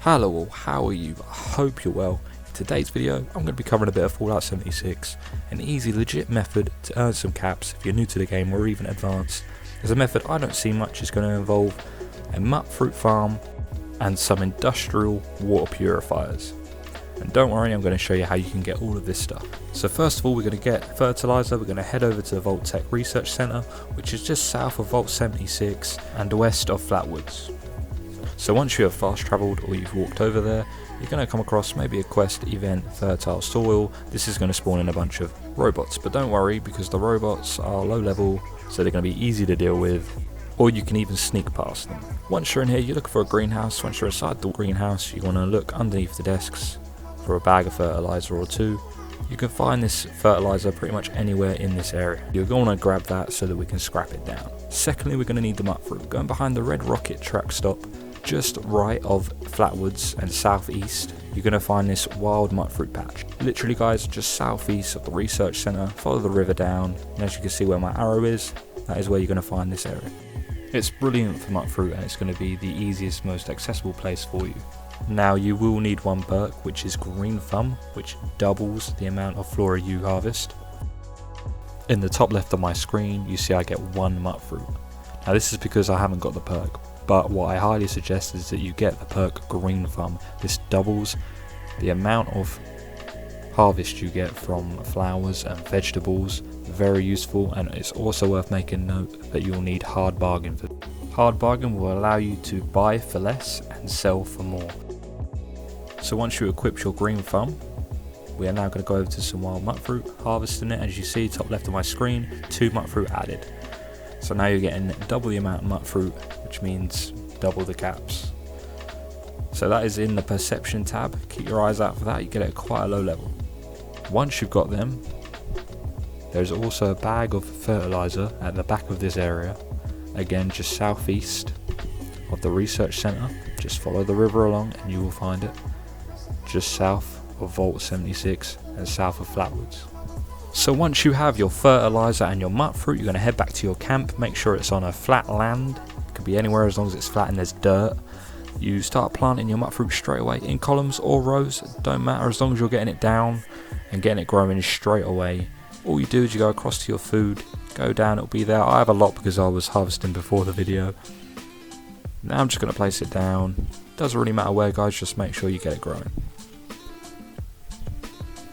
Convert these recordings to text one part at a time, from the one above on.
Hello all, how are you? I hope you're well. In today's video, I'm going to be covering a bit of Fallout 76, an easy legit method to earn some caps if you're new to the game or even advanced. There's a method I don't see much is going to involve a mut fruit farm and some industrial water purifiers. And don't worry, I'm going to show you how you can get all of this stuff. So first of all, we're going to get fertilizer. We're going to head over to the Vault-Tec Research Center, which is just south of Vault 76 and west of Flatwoods. So once you have fast travelled or you've walked over there, you're going to come across maybe a quest event, fertile soil. This is going to spawn in a bunch of robots, but don't worry because the robots are low level, so they're going to be easy to deal with, or you can even sneak past them. Once you're in here, you look for a greenhouse. Once you're inside the greenhouse, you want to look underneath the desks for a bag of fertilizer or two. You can find this fertilizer pretty much anywhere in this area. You're going to grab that so that we can scrap it down. Secondly, we're going to need the mut fruit. Going behind the Red Rocket truck stop, just right of Flatwoods and southeast, you're going to find this wild mut fruit patch. Literally guys, just southeast of the research center, follow the river down, and as you can see where my arrow is, that is where you're going to find this area. It's brilliant for mut fruit and it's going to be the easiest, most accessible place for you. Now you will need one perk, which is Green Thumb, which doubles the amount of flora you harvest. In the top left of my screen, you see I get one mut fruit. Now this is because I haven't got the perk, but what I highly suggest is that you get the perk Green Thumb. This doubles the amount of harvest you get from flowers and vegetables. Very useful, and it's also worth making note that you'll need Hard Bargain for. Hard Bargain will allow you to buy for less and sell for more. So once you equip your Green Thumb, we are now going to go over to some wild mut fruit, harvesting it. As you see, top left of my screen, 2 mut fruit added. So now you're getting double the amount of mut fruit, which means double the caps. So that is in the perception tab. Keep your eyes out for that. You get it at quite a low level. Once you've got them, there's also a bag of fertilizer at the back of this area. Again, just southeast of the research center. Just follow the river along and you will find it. Just south of Vault 76 and south of Flatwoods. So once you have your fertilizer and your mut fruit, you're going to head back to your camp. Make sure it's on a flat land. It could be anywhere as long as it's flat and there's dirt. You start planting your mut fruit straight away in columns or rows. Don't matter as long as you're getting it down and getting it growing straight away. All you do is you go across to your food, go down, it'll be there. I have a lot because I was harvesting before the video. Now I'm just going to place it down. Doesn't really matter where guys, just make sure you get it growing.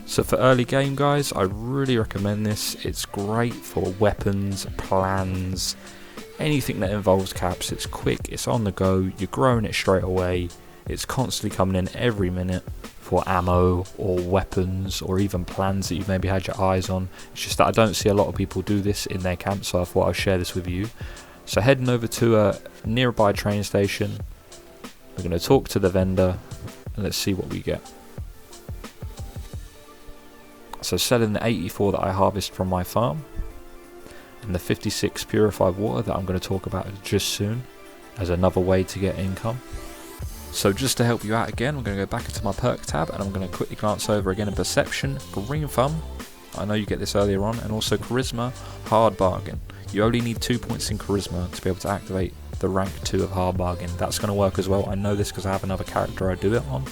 So for early game guys, I really recommend this. It's great for weapons, plans, anything that involves caps. It's quick, it's on the go, you're growing it straight away. It's constantly coming in every minute for ammo or weapons or even plans that you've maybe had your eyes on. It's just that I don't see a lot of people do this in their camp, so I thought I'd share this with you. So heading over to a nearby train station, we're going to talk to the vendor and let's see what we get. So selling the 84 that I harvest from my farm and the 56 purified water that I'm going to talk about just soon as another way to get income. So just to help you out again, I'm going to go back into my perk tab and I'm going to quickly glance over again in perception, Green Thumb, I know you get this earlier on, and also charisma, Hard Bargain. You only need 2 points in charisma to be able to activate the rank 2 of Hard Bargain. That's going to work as well. I know this because I have another character I do it on.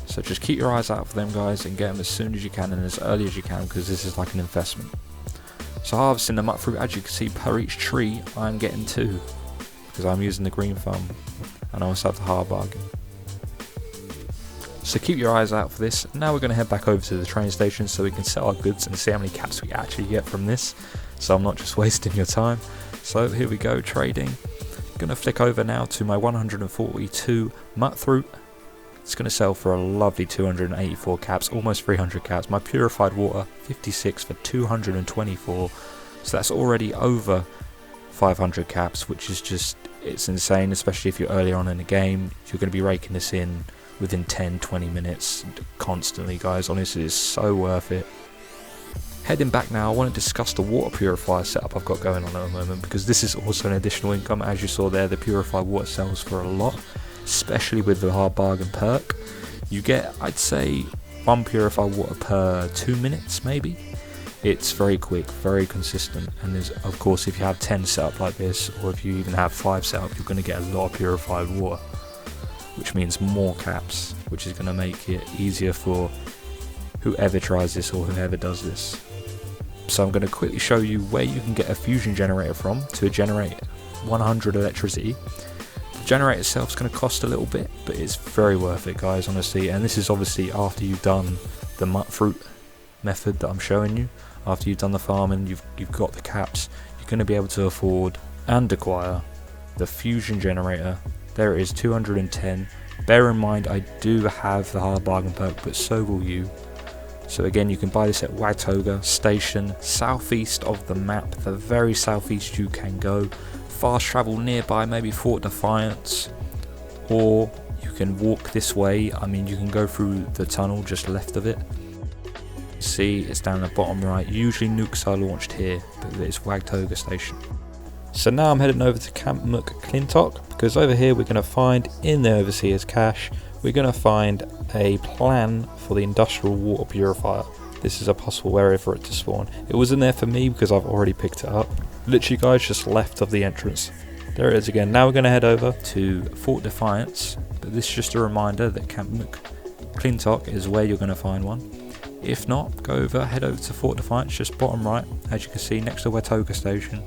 So just keep your eyes out for them guys and get them as soon as you can and as early as you can because this is like an investment. So harvesting the mut fruit, as you can see per each tree I'm getting 2 because I'm using the Green Thumb and I also have the Hard Bargain. So keep your eyes out for this. Now we're going to head back over to the train station so we can sell our goods and see how many caps we actually get from this, so I'm not just wasting your time. So here we go, trading. Going to flick over now to my 142 mut fruit. It's going to sell for a lovely 284 caps, almost 300 caps. My purified water, 56 for 224. So that's already over 500 caps, which is just, it's insane, especially if you're earlier on in the game. You're going to be raking this in within 10-20 minutes constantly guys. Honestly, it's so worth it. Heading back now, I want to discuss the water purifier setup I've got going on at the moment because this is also an additional income. As you saw there, the purified water sells for a lot, especially with the Hard Bargain perk. You get, I'd say, 1 purified water per 2 minutes maybe. It's very quick, very consistent, and there's, of course, if you have 10 set up like this, or if you even have 5 set up, you're going to get a lot of purified water. which means more caps, which is going to make it easier for whoever tries this or whoever does this. So I'm going to quickly show you where you can get a fusion generator from to generate 100 electricity. The generator itself is going to cost a little bit, but it's very worth it, guys, honestly. And this is obviously after you've done the Mutfruit method that I'm showing you. After you've done the farming, you've got the caps, you're going to be able to afford and acquire the fusion generator. There it is, 210. Bear in mind, I do have the hard bargain perk, but so will you. So again, you can buy this at Wagtoga Station, southeast of the map, the very southeast you can go. Fast travel nearby, maybe Fort Defiance, or you can walk this way. I mean, you can go through the tunnel just left of it. See, it's down the bottom right. Usually nukes are launched here, but it's Wagtoga Station. So now I'm heading over to Camp McClintock, because over here we're going to find, in the Overseer's cache, we're going to find a plan for the industrial water purifier. This is a possible area for it to spawn. It wasn't there for me because I've already picked it up. Literally, guys, just left of the entrance. There it is again. Now we're going to head over to Fort Defiance, but this is just a reminder that Camp McClintock is where you're going to find one. If not, head over to Fort Defiance, just bottom right, as you can see, next to Wagtoga Station.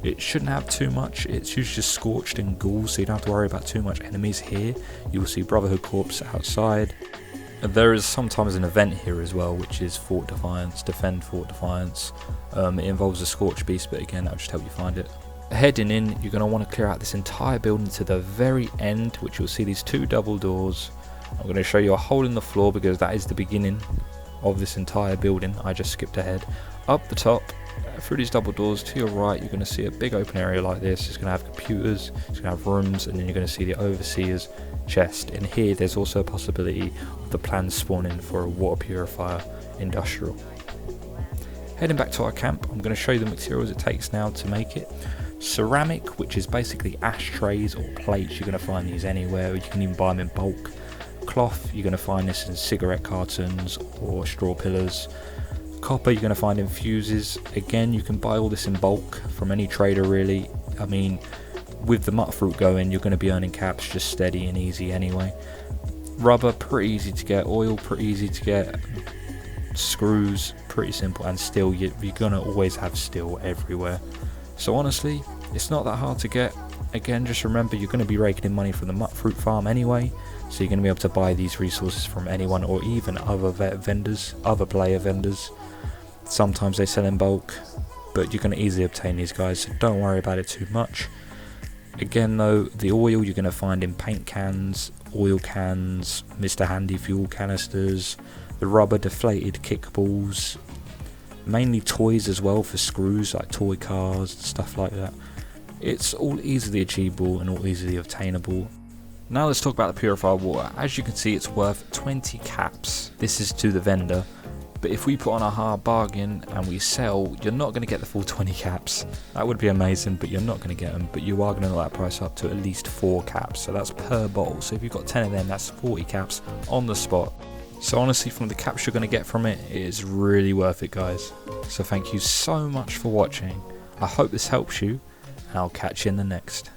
It shouldn't have too much, it's usually just scorched and ghouls, so you don't have to worry about too much enemies here. You will see Brotherhood Corps outside. There is sometimes an event here as well, which is Fort Defiance, Defend Fort Defiance. It involves a Scorch Beast, but again, that'll just help you find it. Heading in, you're going to want to clear out this entire building to the very end, which you'll see these two double doors. I'm going to show you a hole in the floor because that is the beginning of this entire building. I just skipped ahead. Up the top, through these double doors to your right, you're going to see a big open area like this. It's going to have computers, it's going to have rooms, and then you're going to see the Overseer's chest. And here there's also a possibility of the planned spawning for a water purifier industrial. Heading back to our camp, I'm going to show you the materials it takes now to make it. Ceramic, which is basically ashtrays or plates. You're going to find these anywhere, you can even buy them in bulk. Cloth, you're going to find this in cigarette cartons or straw pillars. Copper, you're going to find in fuses. Again, you can buy all this in bulk from any trader, really. I mean, with the Mutfruit going, you're going to be earning caps just steady and easy anyway. Rubber, pretty easy to get. Oil, pretty easy to get. Screws, pretty simple. And steel, you're going to always have steel everywhere. So honestly, it's not that hard to get. Again, just remember, you're going to be raking in money from the Mutfruit farm anyway. So you're going to be able to buy these resources from anyone, or even other vendors, other player vendors. Sometimes they sell in bulk, but you can easily obtain these, guys, so don't worry about it too much. Again though, the oil you're going to find in paint cans, oil cans, Mr. Handy fuel canisters, the rubber deflated kickballs, mainly toys as well for screws, like toy cars, stuff like that. It's all easily achievable and all easily obtainable. Now let's talk about the purified water. As you can see, it's worth 20 caps. This is to the vendor. But if we put on a hard bargain and we sell, you're not going to get the full 20 caps. That would be amazing, but you're not going to get them. But you are going to knock that price up to at least 4 caps. So that's per bottle. So if you've got 10 of them, that's 40 caps on the spot. So honestly, from the caps you're going to get from it, it is really worth it, guys. So thank you so much for watching. I hope this helps you, and I'll catch you in the next.